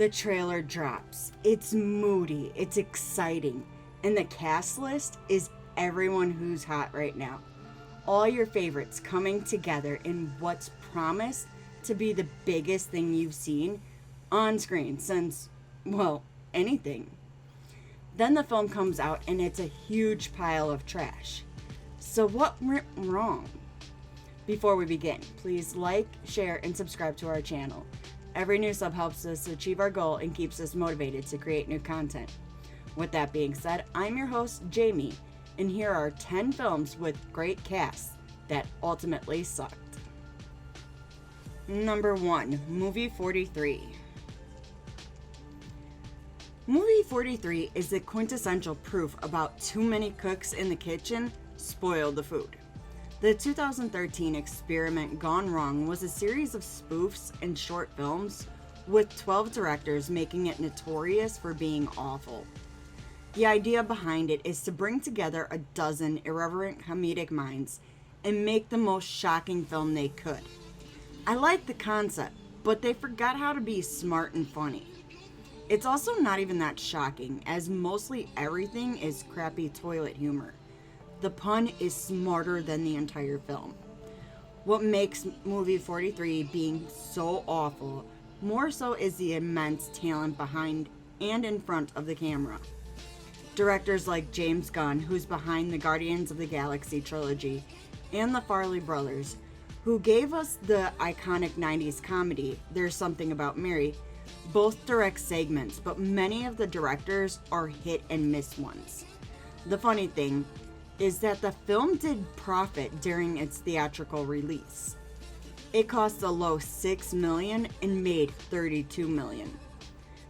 The trailer drops. It's moody, it's exciting, and the cast list is everyone who's hot right now. All your favorites coming together in what's promised to be the biggest thing you've seen on screen since, well, anything. Then the film comes out and it's a huge pile of trash. So what went wrong? Before we begin, please like, share, and subscribe to our channel. Every new sub helps us achieve our goal and keeps us motivated to create new content. With that being said, I'm your host, Jamie, and here are 10 films with great casts that ultimately sucked. Number 1, Movie 43. Movie 43 is the quintessential proof about too many cooks in the kitchen spoil the food. The 2013 experiment gone wrong was a series of spoofs and short films with 12 directors making it notorious for being awful. The idea behind it is to bring together a dozen irreverent comedic minds and make the most shocking film they could. I like the concept, but they forgot how to be smart and funny. It's also not even that shocking, as mostly everything is crappy toilet humor. The pun is smarter than the entire film. What makes Movie 43 being so awful more so is the immense talent behind and in front of the camera. Directors like James Gunn, who's behind the Guardians of the Galaxy trilogy, and the Farrelly brothers, who gave us the iconic 90s comedy There's Something About Mary, both direct segments, but many of the directors are hit and miss ones. The funny thing is that the film did profit during its theatrical release. It cost a low $6 million and made $32 million.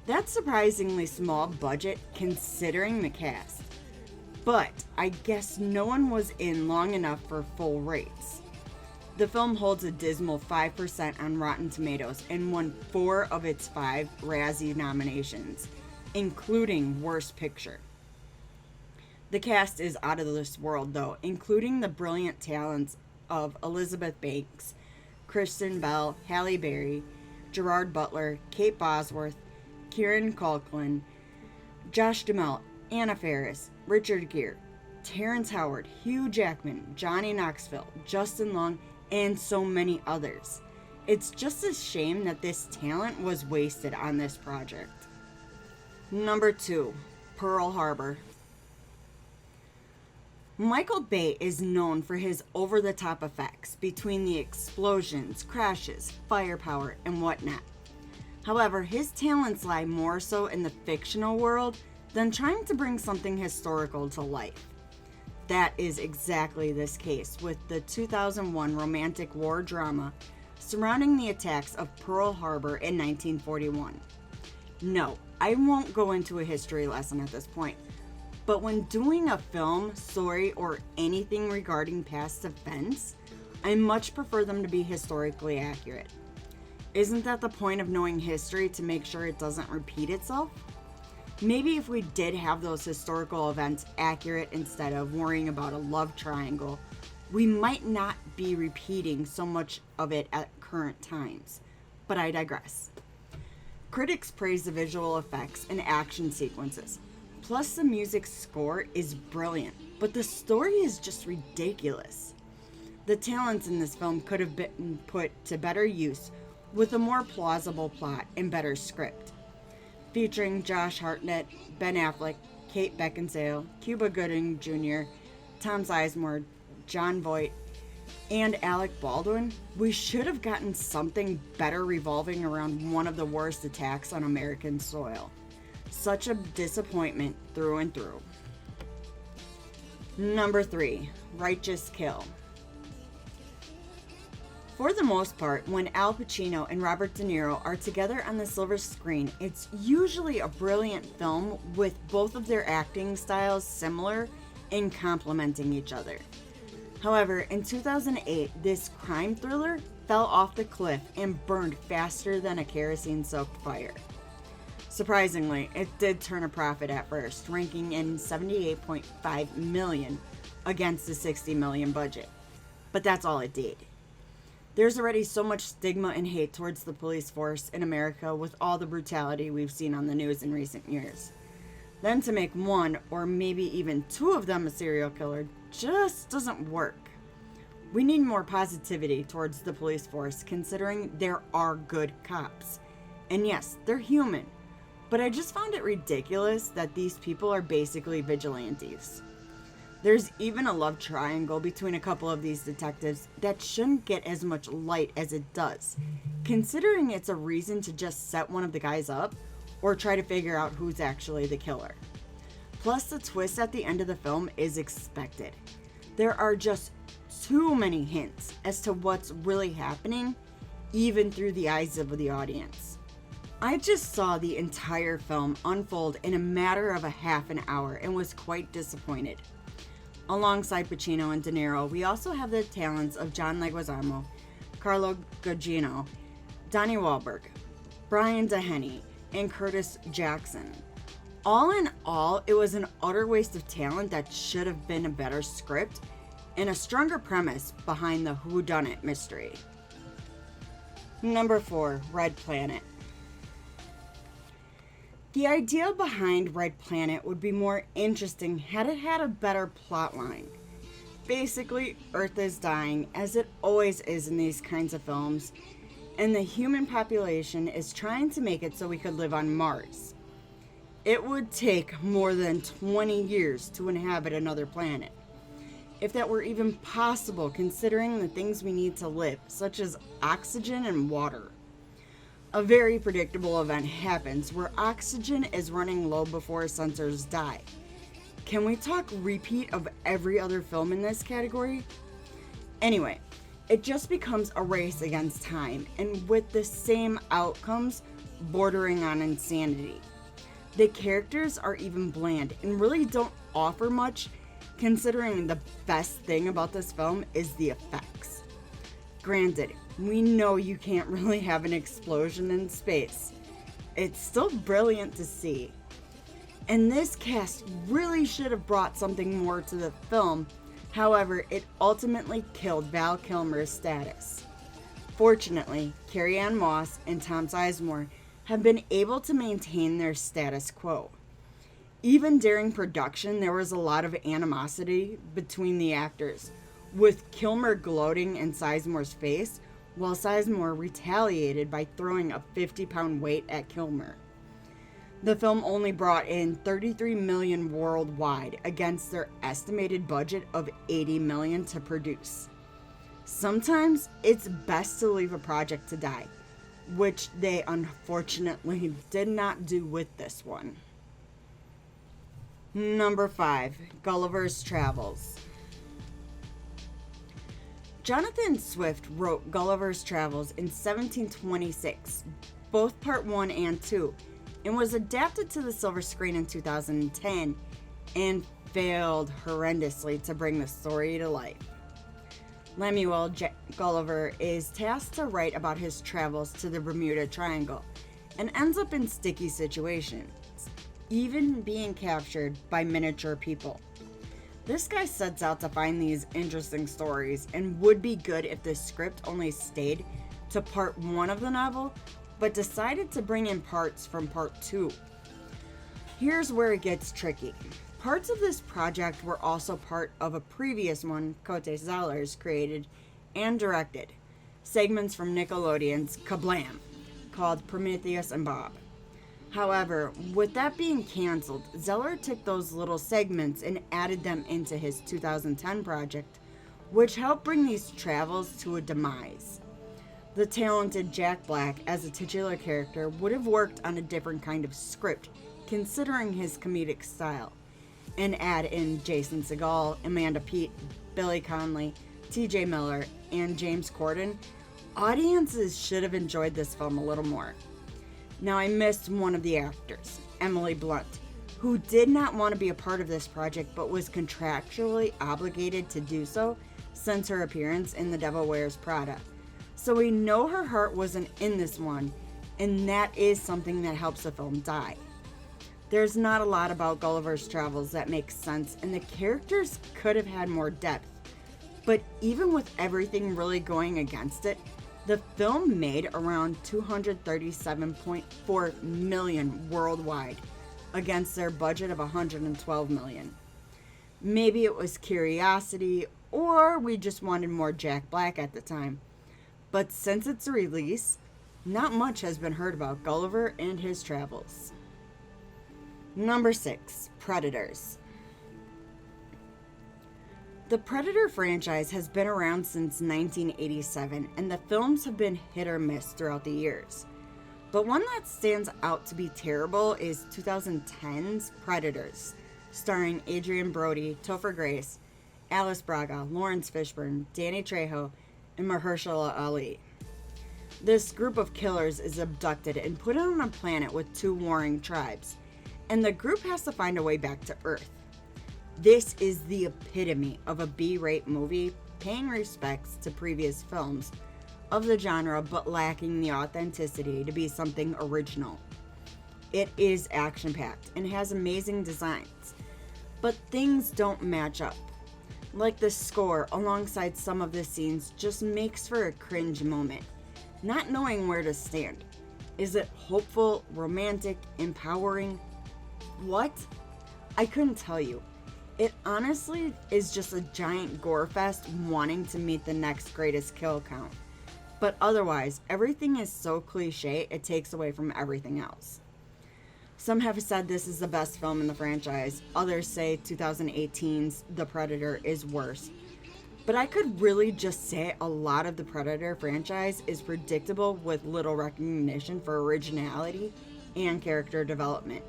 That's surprisingly small budget considering the cast. But I guess no one was in long enough for full rates. The film holds a dismal 5% on Rotten Tomatoes and won 4 of its 5 Razzie nominations, including Worst Picture. The cast is out of this world though, including the brilliant talents of Elizabeth Banks, Kristen Bell, Halle Berry, Gerard Butler, Kate Bosworth, Kieran Culkin, Josh Duhamel, Anna Faris, Richard Gere, Terrence Howard, Hugh Jackman, Johnny Knoxville, Justin Long, and so many others. It's just a shame that this talent was wasted on this project. Number 2, Pearl Harbor. Michael Bay is known for his over-the-top effects between the explosions, crashes, firepower, and whatnot. However, his talents lie more so in the fictional world than trying to bring something historical to life. That is exactly this case with the 2001 romantic war drama surrounding the attacks of Pearl Harbor in 1941. No, I won't go into a history lesson at this point. But when doing a film, story, or anything regarding past events, I much prefer them to be historically accurate. Isn't that the point of knowing history, to make sure it doesn't repeat itself? Maybe if we did have those historical events accurate instead of worrying about a love triangle, we might not be repeating so much of it at current times. But I digress. Critics praise the visual effects and action sequences. Plus, the music score is brilliant, but the story is just ridiculous. The talents in this film could have been put to better use with a more plausible plot and better script. Featuring Josh Hartnett, Ben Affleck, Kate Beckinsale, Cuba Gooding Jr., Tom Sizemore, Jon Voight, and Alec Baldwin, we should have gotten something better revolving around one of the worst attacks on American soil. Such a disappointment through and through. Number 3, Righteous Kill. For the most part, when Al Pacino and Robert De Niro are together on the silver screen, it's usually a brilliant film with both of their acting styles similar and complementing each other. However, in 2008, this crime thriller fell off the cliff and burned faster than a kerosene-soaked fire. Surprisingly, it did turn a profit at first, ranking in $78.5 million against the $60 million budget. But that's all it did. There's already so much stigma and hate towards the police force in America with all the brutality we've seen on the news in recent years. Then to make one or maybe even two of them a serial killer just doesn't work. We need more positivity towards the police force, considering there are good cops. And yes, they're human, but I just found it ridiculous that these people are basically vigilantes. There's even a love triangle between a couple of these detectives that shouldn't get as much light as it does, considering it's a reason to just set one of the guys up or try to figure out who's actually the killer. Plus, the twist at the end of the film is expected. There are just too many hints as to what's really happening, even through the eyes of the audience. I just saw the entire film unfold in a matter of a half an hour and was quite disappointed. Alongside Pacino and De Niro, we also have the talents of John Leguizamo, Carlo Gugino, Donnie Wahlberg, Brian Dennehy, and Curtis Jackson. All in all, it was an utter waste of talent that should have been a better script and a stronger premise behind the whodunit mystery. Number 4, Red Planet. The idea behind Red Planet would be more interesting had it had a better plot line. Basically, Earth is dying, as it always is in these kinds of films, and the human population is trying to make it so we could live on Mars. It would take more than 20 years to inhabit another planet, if that were even possible considering the things we need to live, such as oxygen and water. A very predictable event happens where oxygen is running low before sensors die. Can we talk repeat of every other film in this category? Anyway, it just becomes a race against time, and with the same outcomes bordering on insanity. The characters are even bland and really don't offer much, considering the best thing about this film is the effects. Granted, we know you can't really have an explosion in space. It's still brilliant to see. And this cast really should have brought something more to the film, however, it ultimately killed Val Kilmer's status. Fortunately, Carrie-Anne Moss and Tom Sizemore have been able to maintain their status quo. Even during production, there was a lot of animosity between the actors, with Kilmer gloating in Sizemore's face, while Sizemore retaliated by throwing a 50-pound weight at Kilmer. The film only brought in $33 million worldwide against their estimated budget of $80 million to produce. Sometimes it's best to leave a project to die, which they unfortunately did not do with this one. Number 5, Gulliver's Travels. Jonathan Swift wrote Gulliver's Travels in 1726, both part 1 and 2, and was adapted to the silver screen in 2010 and failed horrendously to bring the story to life. Lemuel Gulliver is tasked to write about his travels to the Bermuda Triangle and ends up in sticky situations, even being captured by miniature people. This guy sets out to find these interesting stories and would be good if the script only stayed to part 1 of the novel, but decided to bring in parts from part 2. Here's where it gets tricky. Parts of this project were also part of a previous one Cote Zellers created and directed, segments from Nickelodeon's Kablam, called Prometheus and Bob. However, with that being canceled, Zeller took those little segments and added them into his 2010 project, which helped bring these travels to a demise. The talented Jack Black as a titular character would have worked on a different kind of script, considering his comedic style, and add in Jason Segel, Amanda Peet, Billy Connolly, TJ Miller, and James Corden. Audiences should have enjoyed this film a little more. Now, I missed one of the actors, Emily Blunt, who did not want to be a part of this project but was contractually obligated to do so since her appearance in The Devil Wears Prada. So we know her heart wasn't in this one, and that is something that helps the film die. There's not a lot about Gulliver's Travels that makes sense, and the characters could have had more depth. But even with everything really going against it, the film made around $237.4 million worldwide against their budget of $112 million. Maybe it was curiosity, or we just wanted more Jack Black at the time. But since its release, not much has been heard about Gulliver and his travels. Number 6, Predators. The Predator franchise has been around since 1987, and the films have been hit or miss throughout the years. But one that stands out to be terrible is 2010's Predators, starring Adrian Brody, Topher Grace, Alice Braga, Lawrence Fishburne, Danny Trejo, and Mahershala Ali. This group of killers is abducted and put on a planet with 2 warring tribes, and the group has to find a way back to Earth. This is the epitome of a B-rate movie, paying respects to previous films of the genre but lacking the authenticity to be something original. It is action-packed and has amazing designs, but things don't match up. Like the score alongside some of the scenes just makes for a cringe moment, not knowing where to stand. Is it hopeful, romantic, empowering? What? I couldn't tell you. It honestly is just a giant gore fest wanting to meet the next greatest kill count. But otherwise, everything is so cliche it takes away from everything else. Some have said this is the best film in the franchise. Others say 2018's The Predator is worse. But I could really just say a lot of the Predator franchise is predictable with little recognition for originality and character development.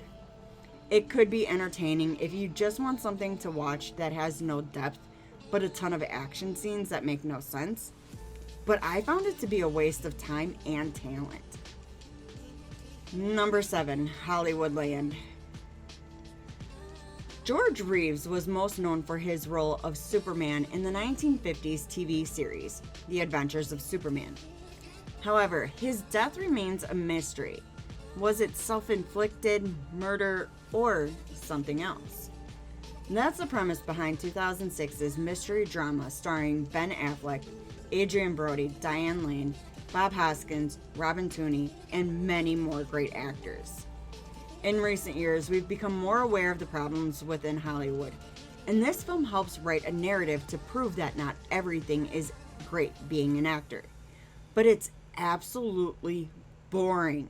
It could be entertaining if you just want something to watch that has no depth, but a ton of action scenes that make no sense. But I found it to be a waste of time and talent. Number 7, Hollywoodland. George Reeves was most known for his role of Superman in the 1950s TV series, The Adventures of Superman. However, his death remains a mystery. Was it self-inflicted, murder, or something else? That's the premise behind 2006's mystery drama starring Ben Affleck, Adrian Brody, Diane Lane, Bob Hoskins, Robin Tunney, and many more great actors. In recent years, we've become more aware of the problems within Hollywood, and this film helps write a narrative to prove that not everything is great being an actor, but it's absolutely boring.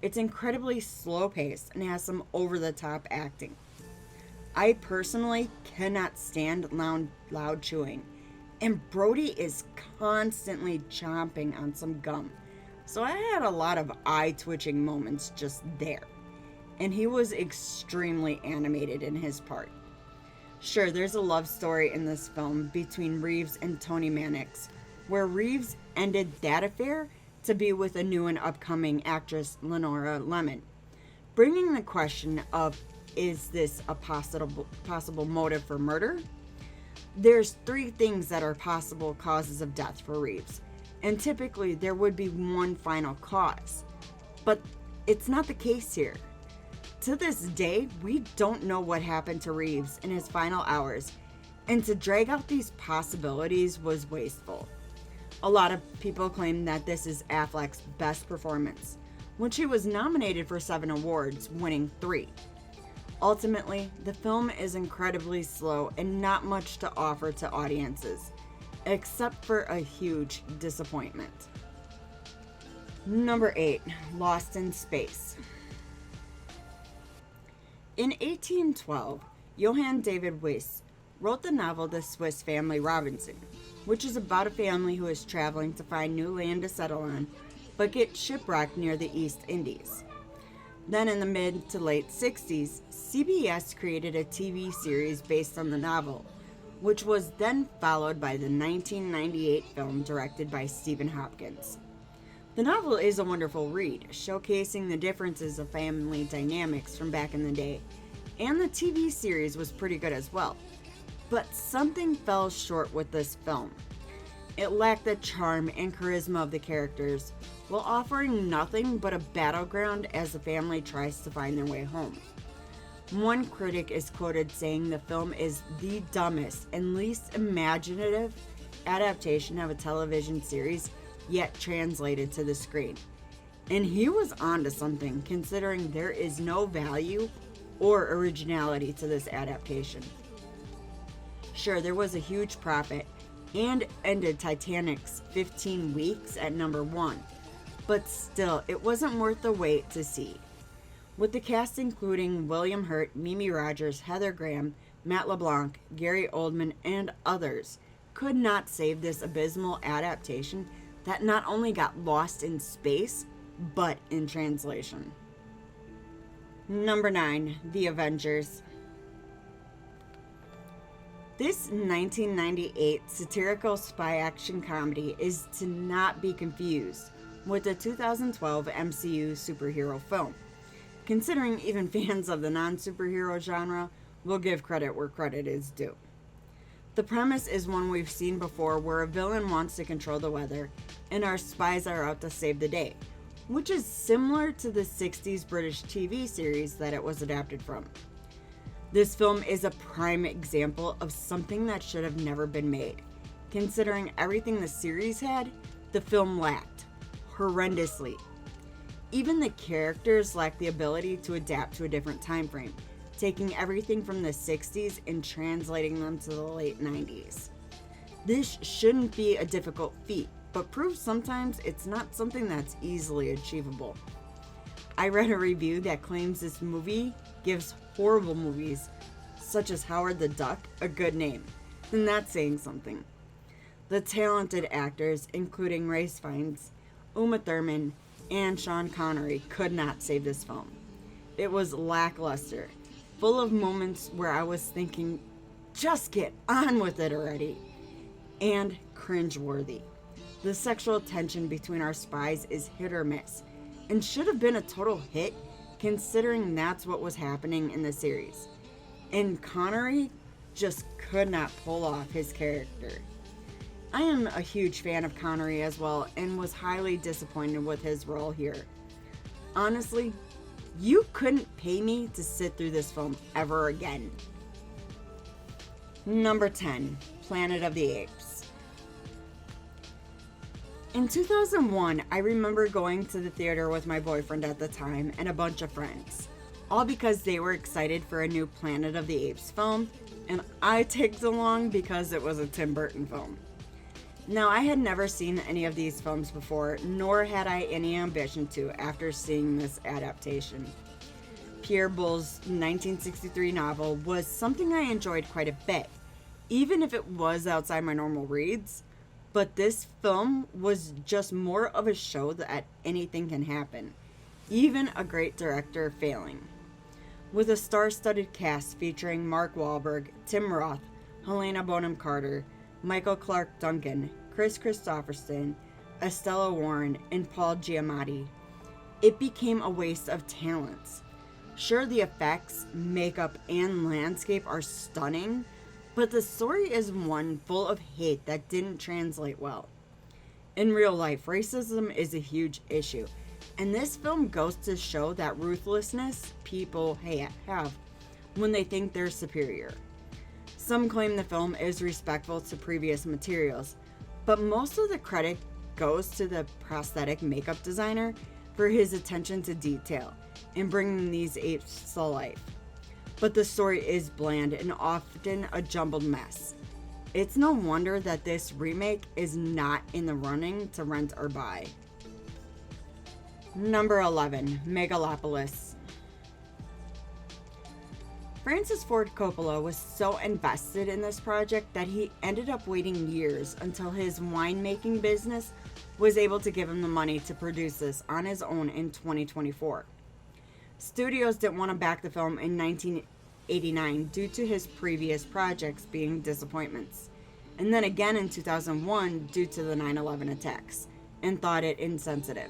It's incredibly slow-paced and has some over-the-top acting. I personally cannot stand loud chewing, and Brody is constantly chomping on some gum, so I had a lot of eye-twitching moments just there. And he was extremely animated in his part. Sure, there's a love story in this film between Reeves and Toni Mannix, where Reeves ended that affair to be with a new and upcoming actress, Lenora Lemon, bringing the question of, is this a possible motive for murder? There's 3 things that are possible causes of death for Reeves, and typically there would be one final cause, but it's not the case here. To this day, we don't know what happened to Reeves in his final hours, and to drag out these possibilities was wasteful. A lot of people claim that this is Affleck's best performance, which he was nominated for 7 awards, winning 3. Ultimately, the film is incredibly slow and not much to offer to audiences, except for a huge disappointment. Number 8, Lost in Space. In 1812, Johann David Wyss wrote the novel The Swiss Family Robinson, which is about a family who is traveling to find new land to settle on, but get shipwrecked near the East Indies. Then in the mid to late 60s, CBS created a TV series based on the novel, which was then followed by the 1998 film directed by Stephen Hopkins. The novel is a wonderful read, showcasing the differences of family dynamics from back in the day, and the TV series was pretty good as well. But something fell short with this film. It lacked the charm and charisma of the characters, while offering nothing but a battleground as the family tries to find their way home. One critic is quoted saying the film is the dumbest and least imaginative adaptation of a television series yet translated to the screen. And he was onto something, considering there is no value or originality to this adaptation. Sure, there was a huge profit and ended Titanic's 15 weeks at number 1, but still, it wasn't worth the wait to see. With the cast including William Hurt, Mimi Rogers, Heather Graham, Matt LeBlanc, Gary Oldman, and others, could not save this abysmal adaptation that not only got lost in space, but in translation. Number 9, The Avengers. This 1998 satirical spy action comedy is to not be confused with the 2012 MCU superhero film, considering even fans of the non-superhero genre will give credit where credit is due. The premise is one we've seen before, where a villain wants to control the weather and our spies are out to save the day, which is similar to the 60s British TV series that it was adapted from. This film is a prime example of something that should have never been made. Considering everything the series had, the film lacked horrendously. Even the characters lack the ability to adapt to a different time frame, taking everything from the 60s and translating them to the late 90s. This shouldn't be a difficult feat, but proves sometimes it's not something that's easily achievable. I read a review that claims this movie gives horrible movies, such as Howard the Duck, a good name, and that's saying something. The talented actors, including Ralph Fiennes, Uma Thurman, and Sean Connery, could not save this film. It was lackluster, full of moments where I was thinking, just get on with it already, and cringeworthy. The sexual tension between our spies is hit or miss, and should have been a total hit considering that's what was happening in the series. And Connery just could not pull off his character. I am a huge fan of Connery as well, and was highly disappointed with his role here. Honestly, you couldn't pay me to sit through this film ever again. Number 10, Planet of the Apes. In 2001, I remember going to the theater with my boyfriend at the time and a bunch of friends, all because they were excited for a new Planet of the Apes film, and I tagged along because it was a Tim Burton film. Now, I had never seen any of these films before, nor had I any ambition to after seeing this adaptation. Pierre Boulle's 1963 novel was something I enjoyed quite a bit, even if it was outside my normal reads, but this film was just more of a show that anything can happen, even a great director failing. With a star-studded cast featuring Mark Wahlberg, Tim Roth, Helena Bonham Carter, Michael Clarke Duncan, Chris Christopherson, Estella Warren, and Paul Giamatti, it became a waste of talents. Sure, the effects, makeup, and landscape are stunning, but the story is one full of hate that didn't translate well. In real life, racism is a huge issue, and this film goes to show that ruthlessness people have when they think they're superior. Some claim the film is respectful to previous materials, but most of the credit goes to the prosthetic makeup designer for his attention to detail in bringing these apes to life. But the story is bland and often a jumbled mess. It's no wonder that this remake is not in the running to rent or buy. Number 11, Megalopolis. Francis Ford Coppola was so invested in this project that he ended up waiting years until his winemaking business was able to give him the money to produce this on his own in 2024. Studios didn't want to back the film in 1989 due to his previous projects being disappointments, and then again in 2001 due to the 9/11 attacks, and thought it insensitive.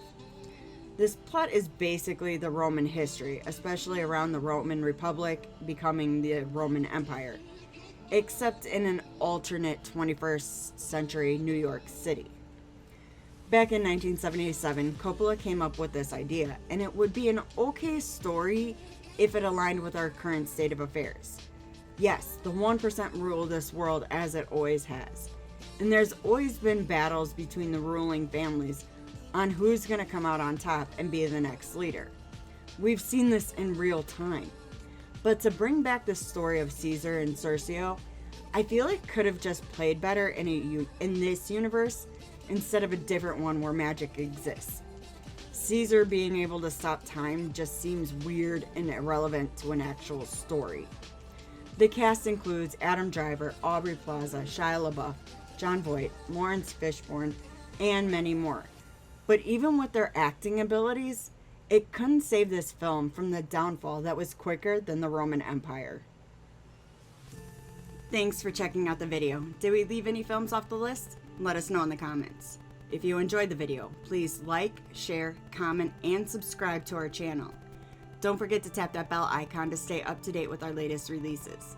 This plot is basically the Roman history, especially around the Roman Republic becoming the Roman Empire, except in an alternate 21st century New York City. Back in 1977, Coppola came up with this idea, and it would be an okay story if it aligned with our current state of affairs. Yes, the 1% rule this world as it always has. And there's always been battles between the ruling families on who's going to come out on top and be the next leader. We've seen this in real time. But to bring back the story of Caesar and Circe, I feel it could have just played better in this universe instead of a different one where magic exists. Caesar being able to stop time just seems weird and irrelevant to an actual story. The cast includes Adam Driver, Aubrey Plaza, Shia LaBeouf, Jon Voight, Lawrence Fishburne, and many more. But even with their acting abilities, it couldn't save this film from the downfall that was quicker than the Roman Empire. Thanks for checking out the video. Did we leave any films off the list? Let us know in the comments. If you enjoyed the video, please like, share, comment, and subscribe to our channel. Don't forget to tap that bell icon to stay up to date with our latest releases.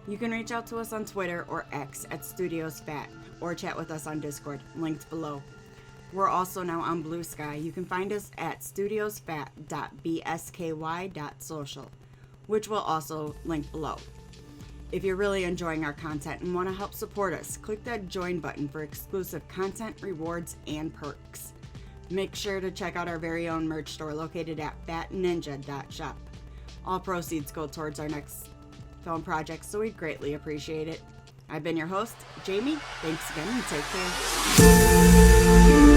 You can reach out to us on Twitter or X at StudiosFat, or chat with us on Discord, linked below. We're also now on Blue Sky. You can find us at studiosfat.bsky.social, which will also link below. If you're really enjoying our content and want to help support us, click that join button for exclusive content, rewards, and perks. Make sure to check out our very own merch store located at fatninja.shop. All proceeds go towards our next film project, so we'd greatly appreciate it. I've been your host, Jamie. Thanks again and take care.